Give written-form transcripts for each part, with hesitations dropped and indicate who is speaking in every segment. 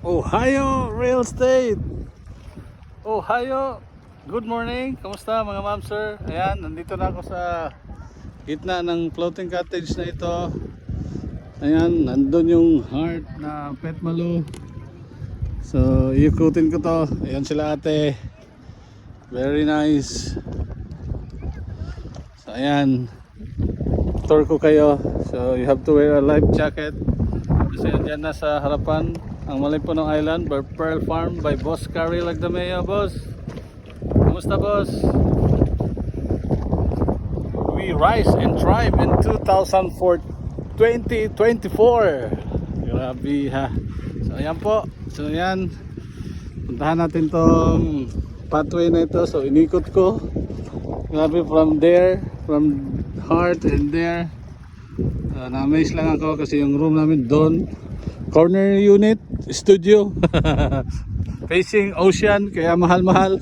Speaker 1: Ohio Real Estate. Ohio, good morning. Kamusta mga ma'am sir? Ayan, nandito na ako sa gitna ng floating cottage na ito. Ayan, nandun yung heart na Petmalu. So, iikutin ko to. Ayan sila ate. Very nice. So, ayan. Tour ko kayo. So, you have to wear a life jacket. Kasi andyan na sa harapan ang Malipuno Island, Pearl Farm by Boss Carrie Lagdamea. Boss, kumusta boss? We rise and thrive in 2024. Grabe ha. So ayan po. So ayan, puntahan natin tong pathway na ito. So inikot ko. Grabe, from there, from heart and there. Na-amaze lang ako kasi yung room namin doon, corner unit, studio. Facing ocean, kaya mahal-mahal.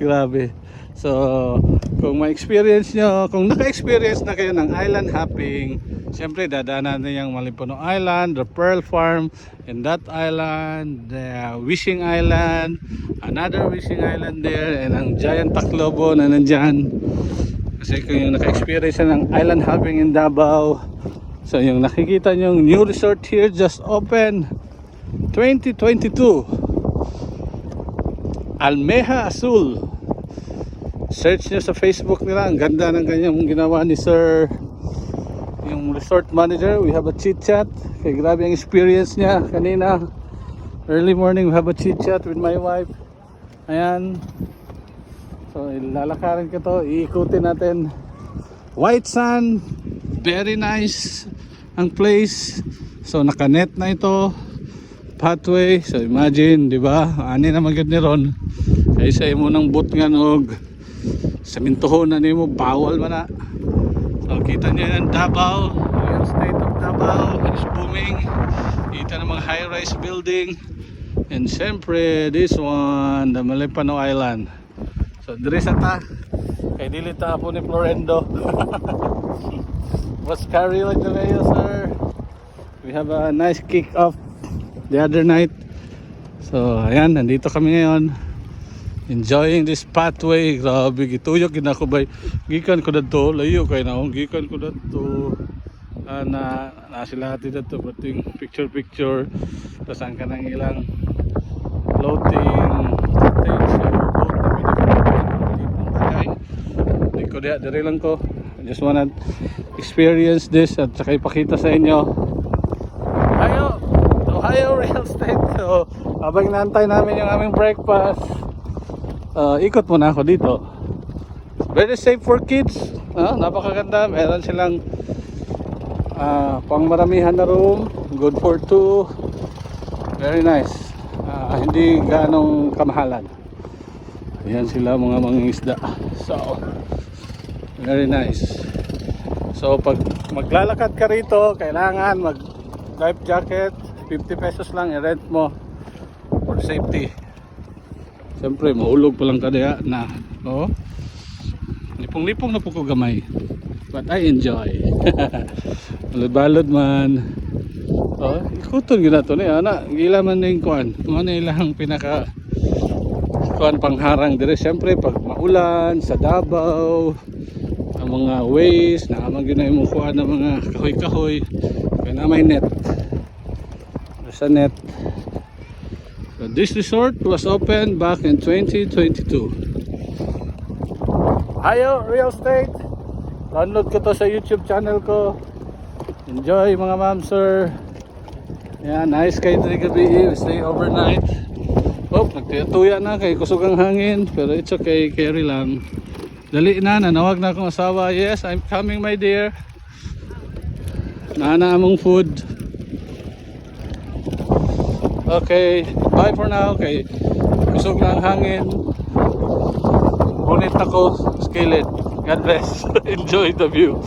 Speaker 1: Grabe. So, kung ma-experience nyo, kung naka-experience na kayo ng island hopping, siyempre dadaanan na yung Malipuno Island, the Pearl Farm, and that island, the Wishing Island, another Wishing Island there, and ang Giant Tacloban na nandyan. Kasi kung yung naka-experience ng island hopping in Davao, so yung nakikita nyong new resort here just open 2022, Almeja Azul. Search nyo sa Facebook nila, ang ganda ng kanyang ginawa ni sir, yung resort manager. We have a chit chat, kaya grabe ang experience niya kanina. Early morning we have a chit chat with my wife. Ayan. So lalakarin ko to, iikutin natin. White sand, very nice ang place. So nakanet na ito, pathway. So imagine, di ba? Ani na magad ni ron. Kaya sa imo ng boot nga og samintohon na nimo, bawal man na. So kita niyo yan, Davao, real estate of Davao is booming. Kita ng mga high-rise building. And siyempre this one, the Malipuno Island. So diri sa ta kay dili ta po ni Florendo. What's Carrie like the mayo, sir? We have a nice kick off the other night. So ayan, nandito kami ngayon, enjoying this pathway. Grabe, gituyok gid ako bay. Gikan ko dadto, layo kay naong gikan ko dadto. Na sila ati dadto pating picture. Tapos ang kanang ilang floating cottage. Ko dire lang ko. I just wanna experience this at saka ipakita sa inyo. Ohio Real Estate. So habang inaantay namin yung aming breakfast, ikot muna ako dito. Very safe for kids. Napakaganda. Meron silang pangmaramihan na room, good for two. Very nice. Hindi ganong kamahalan. Ayan sila mga mangingisda. So very nice. So pag maglalakad ka rito, kailangan mag life jacket. 50 pesos lang i-rent mo for safety. Siyempre maulog pa lang kadaya na, no? Lipong-lipong na po ko gamay, but I enjoy. Balod-balod man. Ikuton gina to niya na gila man ning kuan. Ano ilang pinaka kuan pangharang dire. Siyempre pag maulan sa Davao, ang mga ways na amang ginay mo kuha ng mga kahoy-kahoy, kaya na may net. There's a net. So this resort was opened back in 2022. Ohio Real Estate. Download ko to sa YouTube channel ko. Enjoy mga ma'am sir. Yan, nice kayo dito gabi. Stay overnight. Nagtuyatuya na kay kusog ang hangin, pero it's okay, carry lang. Dali na, nanawag na akong asawa. Yes, I'm coming my dear. Naana among food. Okay, bye for now. Okay, kusog na ang hangin. Bunit ako, skillet. God bless. Enjoy the view.